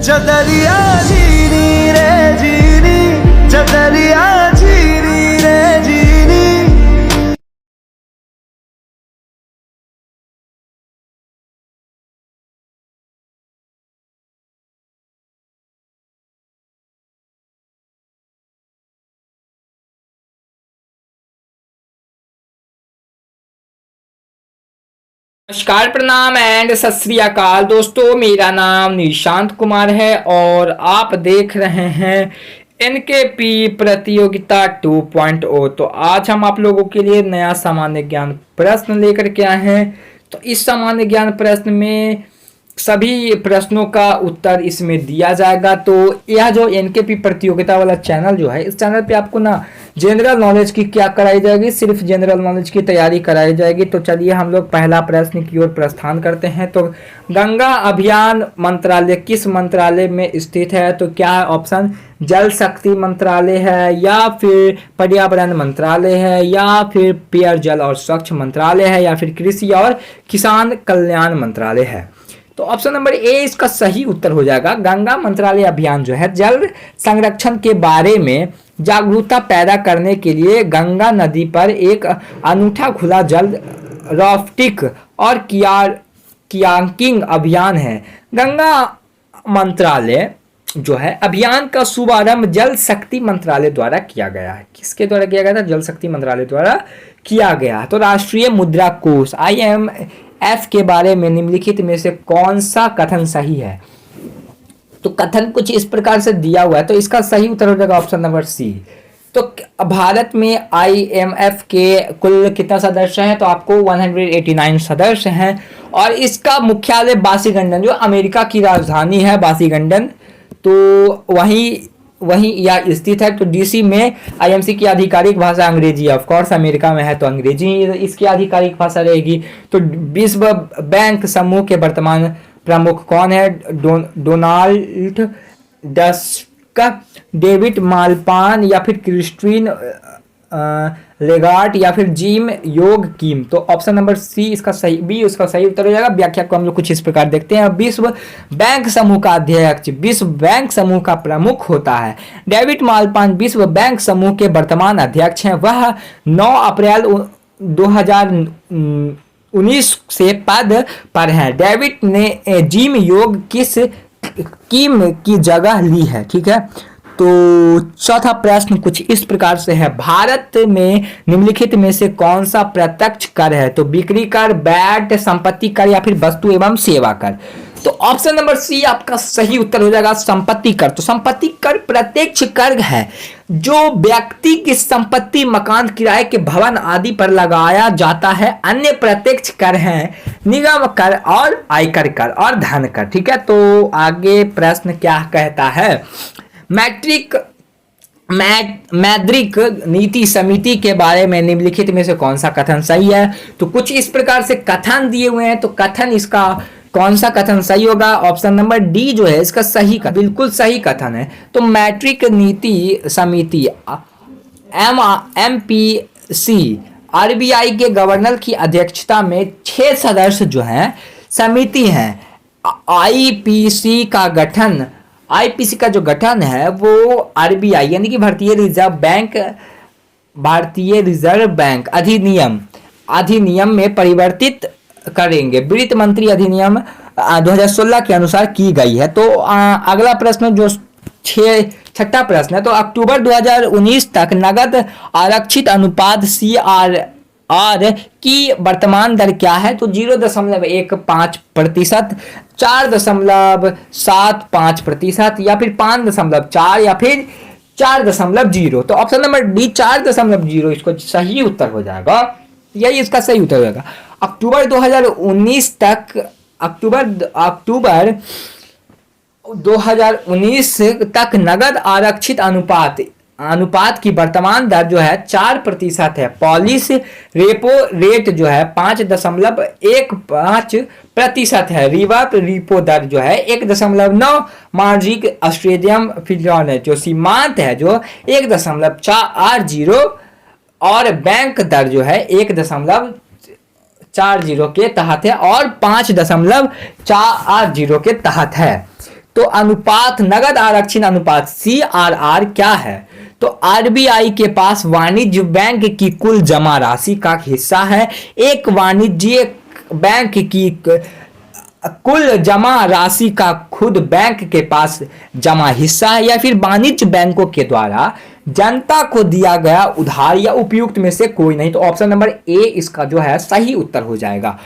चदरिया जीनी रे जीनी, चदरिया जीनी रे जीनी। नमस्कार, प्रणाम एंड सत श्री अकाल दोस्तों। मेरा नाम निशांत कुमार है और आप देख रहे हैं एनकेपी प्रतियोगिता 2.0। तो आज हम आप लोगों के लिए नया सामान्य ज्ञान प्रश्न लेकर के आए हैं। तो इस सामान्य ज्ञान प्रश्न में सभी प्रश्नों का उत्तर इसमें दिया जाएगा। तो यह जो एनकेपी प्रतियोगिता वाला चैनल जो है, इस चैनल पे आपको ना जनरल नॉलेज की क्या कराई जाएगी, सिर्फ जनरल नॉलेज की तैयारी कराई जाएगी। तो चलिए हम लोग पहला प्रश्न की ओर प्रस्थान करते हैं। तो गंगा अभियान मंत्रालय किस मंत्रालय में स्थित है? तो क्या है ऑप्शन? जल शक्ति मंत्रालय है, या फिर पर्यावरण मंत्रालय है, या फिर पेयजल और स्वच्छ मंत्रालय है, या फिर कृषि और किसान कल्याण मंत्रालय है। तो ऑप्शन नंबर ए इसका सही उत्तर हो जाएगा। गंगा मंत्रालय अभियान जो है जल संरक्षण के बारे में जागरूकता पैदा करने के लिए गंगा नदी पर एक अनूठा खुला जल राफ्टिंग और कियाकिंग अभियान है। गंगा मंत्रालय जो है अभियान का शुभारंभ जल शक्ति मंत्रालय द्वारा किया गया है। किसके द्वारा किया गया था? जल शक्ति मंत्रालय द्वारा किया गया। तो राष्ट्रीय मुद्रा कोष IMF के बारे में निम्नलिखित में से कौन सा कथन सही है? तो कथन कुछ इस प्रकार से दिया हुआ है, तो इसका सही उत्तर हो जाएगा ऑप्शन नंबर सी। तो भारत में IMF के कुल कितना सदस्य हैं? तो आपको 189 सदस्य हैं और इसका मुख्यालय वाशिंगटन, जो अमेरिका की राजधानी है वाशिंगटन, तो वहीं यह स्थित है। तो DC में IMC की आधिकारिक भाषा अंग्रेजी है। ऑफ कोर्स अमेरिका में है तो अंग्रेजी इसकी आधिकारिक भाषा रहेगी। तो विश्व बैंक समूह के वर्तमान प्रमुख कौन है? डोनाल्ड टस्क, डेविड मालपान, या फिर क्रिस्टीन लेगार्ड, या फिर जिम योग किम। तो ऑप्शन नंबर सी इसका सही, बी उसका सही उत्तर हो जाएगा। व्याख्या को हम लोग कुछ इस प्रकार देखते हैं। विश्व बैंक समूह का अध्यक्ष विश्व बैंक समूह का प्रमुख होता है। डेविड मालपान विश्व बैंक समूह के वर्तमान अध्यक्ष हैं। वह 9 अप्रैल 2019 से पद पर है। डेविड ने जिम योग किम की जगह ली है। ठीक है। तो चौथा प्रश्न कुछ इस प्रकार से है। भारत में निम्नलिखित में से कौन सा प्रत्यक्ष कर है? तो बिक्री कर, वैट, संपत्ति कर, या फिर वस्तु एवं सेवा कर। तो ऑप्शन नंबर सी आपका सही उत्तर हो जाएगा, संपत्ति कर। तो संपत्ति कर प्रत्यक्ष कर है जो व्यक्ति की संपत्ति, मकान, किराए के भवन आदि पर लगाया जाता है। अन्य प्रत्यक्ष कर हैं निगम कर और आयकर कर और धन कर। ठीक है। तो आगे प्रश्न क्या कहता है? मौद्रिक नीति समिति के बारे में निम्नलिखित में से कौन सा कथन सही है? तो कुछ इस प्रकार से कथन दिए हुए हैं। तो कथन इसका कौन सा कथन सही होगा? ऑप्शन नंबर डी जो है इसका सही कथन, बिल्कुल सही कथन है। तो मौद्रिक नीति समिति MPC RBI के गवर्नर की अध्यक्षता में 6 सदस्य जो हैं समिति हैं। IPC का गठन, IPC का जो गठन है वो RBI यानी कि भारतीय रिजर्व बैंक अधिनियम में परिवर्तित करेंगे। वित्त मंत्री अधिनियम 2016 के अनुसार की गई है। तो अगला प्रश्न जो छठा प्रश्न है। तो अक्टूबर 2019 तक नगद आरक्षित अनुपात CRR की वर्तमान दर क्या है? तो 0.15%, 4.75%, या फिर 5.4, या फिर 4.0। तो ऑप्शन नंबर डी 4.0 इसको सही उत्तर हो जाएगा। यही इसका सही उत्तर हो जाएगा। अक्टूबर 2019 तक नगद आरक्षित अनुपात की वर्तमान दर जो है 4% है। पॉलिश रेपो रेट जो है 5.15% है। रिपो दर जो है 1.9। मार्जिक ऑस्ट्रेलियम फिल्म जो सीमांत है जो 1.40, और बैंक दर जो है 1.40 के तहत है और 5.40 के तहत है। तो अनुपात, नगद आरक्षण अनुपात CRR क्या है? तो आरबीआई के पास वाणिज्य बैंक की कुल जमा राशि का हिस्सा है। एक वाणिज्यिक बैंक की कुल जमा राशि का खुद बैंक के पास जमा हिस्सा है, या फिर वाणिज्य बैंकों के द्वारा जनता को दिया गया उधार या उपयुक्त में से कोई नहीं। तो ऑप्शन नंबर ए इसका जो है सही उत्तर हो जाएगा।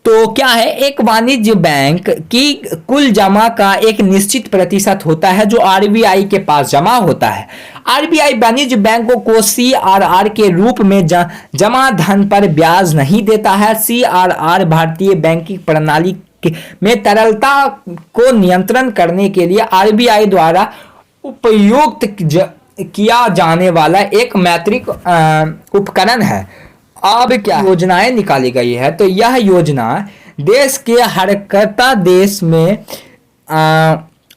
तो क्या है, एक वाणिज्य बैंक की कुल जमा का एक निश्चित प्रतिशत होता है जो आरबीआई के पास जमा होता है। आरबीआई वाणिज्य बैंकों को CRR के रूप में जमा धन पर ब्याज नहीं देता है। CRR भारतीय बैंकिंग प्रणाली में तरलता को नियंत्रण करने के लिए आरबीआई द्वारा उपयुक्त किया जाने वाला एक मौद्रिक उपकरण है। अब क्या योजनाएं निकाली गई है? तो यह योजना देश के हरकता देश में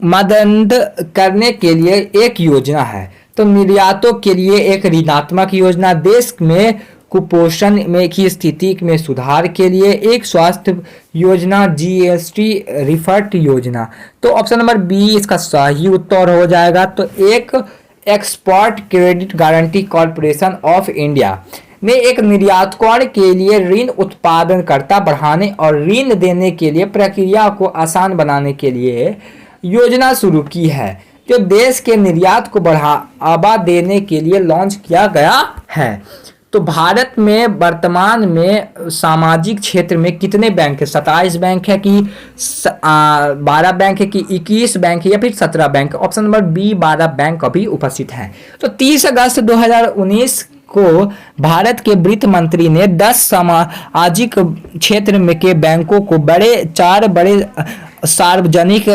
मदद करने के लिए एक योजना है। तो निर्यातों के लिए एक ऋणात्मक योजना, देश में कुपोषण में की स्थिति में सुधार के लिए एक स्वास्थ्य योजना, GST रिफंड योजना। तो ऑप्शन नंबर बी इसका सही उत्तर हो जाएगा। तो एक export credit guarantee corporation of India ने एक निर्यातकों के लिए ऋण उत्पादनकर्ता बढ़ाने और ऋण देने के लिए प्रक्रिया को आसान बनाने के लिए योजना शुरू की है, जो देश के निर्यात को बढ़ावा देने के लिए लॉन्च किया गया है। तो भारत में वर्तमान में सामाजिक क्षेत्र में कितने बैंक है? 27 बैंक है कि 12 बैंक है कि 21 बैंक है या फिर 17 bank? Option number B 12 bank अभी उपस्थित हैं। तो 30 अगस्त 2019 को भारत के वित्त मंत्री ने 10 सामाजिक क्षेत्र में के बैंकों को 4 बड़े सार्वजनिक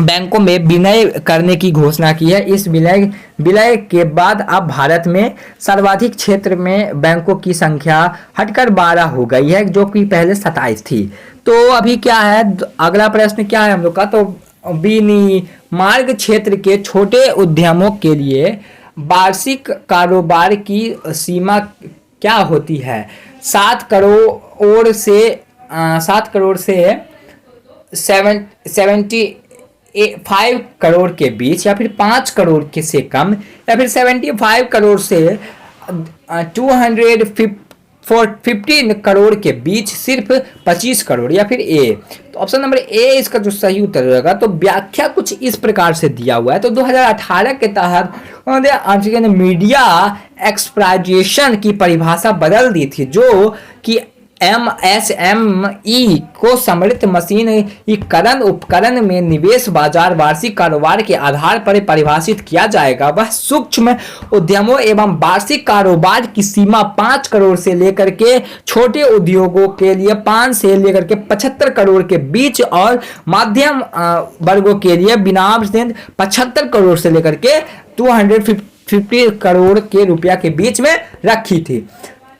बैंकों में विलय करने की घोषणा की है। इस विलय के बाद अब भारत में सर्वाधिक क्षेत्र में बैंकों की संख्या हटकर 12 हो गई है, जो कि पहले 27 थी। तो अभी क्या है, अगला प्रश्न क्या है हम लोग का? तो विनिर्माण क्षेत्र के छोटे उद्यमों के लिए वार्षिक कारोबार की सीमा क्या होती है? 7 करोड़ से 75 करोड़ के बीच, या फिर 5 करोड़ के से कम, या फिर 75 करोड़ से 215 करोड़ के बीच सिर्फ 25 करोड़, या फिर ए? तो ऑप्शन नंबर ए इसका जो सही उत्तर रहेगा। तो व्याख्या कुछ इस प्रकार से दिया हुआ है। तो 2018 के तहत उन्होंने मीडिया एक्सप्लॉइटेशन की परिभाषा बदल दी थी, जो कि MSME को समृद्ध मशीनीकरण उपकरण में निवेश बाजार वार्षिक कारोबार के आधार पर परिभाषित किया जाएगा। वह सूक्ष्म उद्यमों एवं वार्षिक कारोबार की सीमा 5 करोड़ से लेकर के छोटे उद्योगों के लिए 5 से लेकर के 75 करोड़ के बीच और मध्यम वर्गों के लिए बिना 75 करोड़ से लेकर के 250 करोड़ के रुपया के बीच में रखी थी।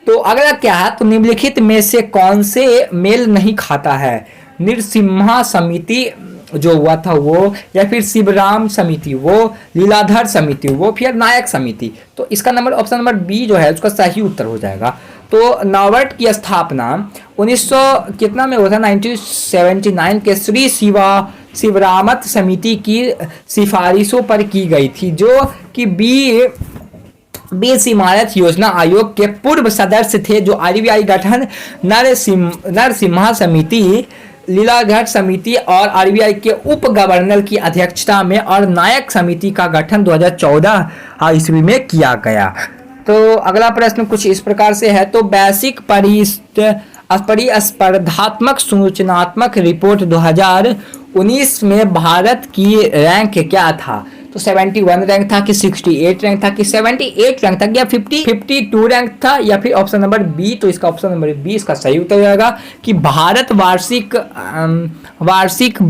तो अगला क्या है? तो निम्नलिखित में से कौन से मेल नहीं खाता है? नरसिम्हा समिति जो हुआ था वो, या फिर शिवराम समिति वो, लीलाधर समिति वो, फिर नायक समिति? तो इसका नंबर ऑप्शन नंबर बी जो है उसका सही उत्तर हो जाएगा। तो नाबार्ड की स्थापना 1900 कितना में हुआ था? 1979 के श्री शिवरामत समिति की सिफारिशों पर की गई थी, जो कि बीस इमारत योजना आयोग के पूर्व सदस्य थे, जो आरबीआई गठन नरसिम्हा समिति, लीलाधर समिति और आरबीआई के उप गवर्नर की अध्यक्षता में, और नायक समिति का गठन 2014 ईस्वी में किया गया। तो अगला प्रश्न कुछ इस प्रकार से है। तो वैश्विक प्रतिस्पर्धात्मक सूचनात्मक रिपोर्ट 2019 में भारत की रैंक क्या था? तो 71 रैंक था कि 68 रैंक था कि 78 रैंक था या 52 रैंक था, या फिर ऑप्शन नंबर बी? तो इसका ऑप्शन नंबर बी इसका सही उत्तर हो जाएगा कि भारत वार्षिक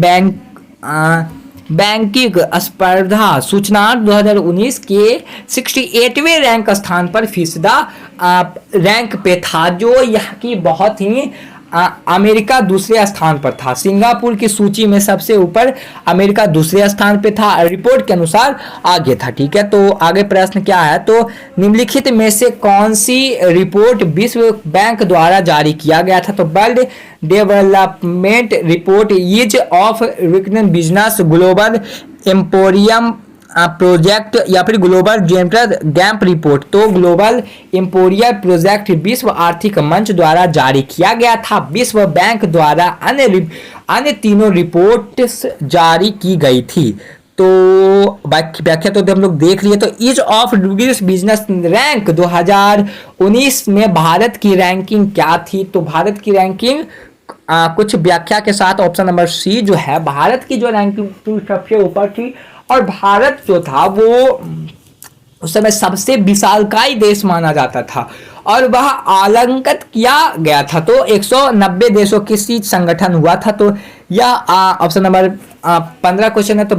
बैंकिंग स्पर्धा सूचना 2019 के 68वें रैंक स्थान पर फीसदा रैंक पे था, जो यहाँ की बहुत ही अमेरिका दूसरे स्थान पर था। सिंगापुर की सूची में सबसे ऊपर अमेरिका दूसरे स्थान पे था, रिपोर्ट के अनुसार आगे था। ठीक है, तो आगे प्रश्न क्या है, तो निम्नलिखित में से कौन सी रिपोर्ट विश्व बैंक द्वारा जारी किया गया था, तो world development report, ease of doing business, global emporium project या फिर ग्लोबल जेंडर गैप रिपोर्ट। तो ग्लोबल एम्पोरियल प्रोजेक्ट विश्व आर्थिक मंच द्वारा जारी किया गया था। विश्व बैंक द्वारा अन्य तीनों रिपोर्ट जारी की गई थी। तो व्याख्या तो हम लोग देख लिए। तो ease of doing business rank 2019 में भारत की रैंकिंग क्या थी, तो भारत की रैंकिंग कुछ व्याख्या के साथ ऑप्शन नंबर सी जो है, भारत की जो रैंकिंग सबसे ऊपर थी और भारत जो था वो उस समय सबसे विशालकाय देश माना जाता था और वह आलंकित किया गया था। तो 190 देशों की शीर्ष संगठन हुआ था। तो यह ऑप्शन नंबर 15 क्वेश्चन है। तो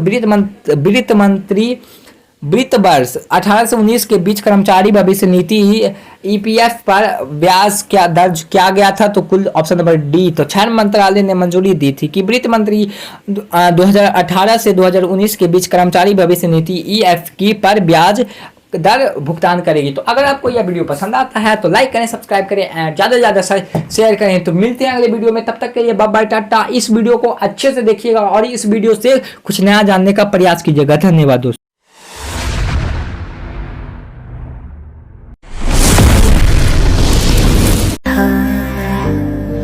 वित्त वर्ष 18 से 19 के बीच कर्मचारी भविष्य निधि ईपीएफ पर ब्याज क्या दर्ज किया गया था, तो कुल ऑप्शन नंबर डी। तो छह मंत्रालय ने मंजूरी दी थी कि वित्त मंत्री 2018 से 2019 के बीच कर्मचारी भविष्य निधि ईएफकी पर ब्याज दर भुगतान करेगी। तो अगर आपको यह वीडियो पसंद आता है तो लाइक करें, सब्सक्राइब करें, ज़्यादा से ज़्यादा शेयर करें। तो मिलते हैं अगले वीडियो में, तब तक के लिए बाय बाय टाटा। इस वीडियो को अच्छे से देखिएगा और इस वीडियो से कुछ नया जानने का प्रयास कीजिएगा। धन्यवाद दोस्तों।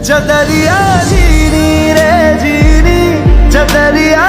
चदरिया जीनी रे जीनी, चदरिया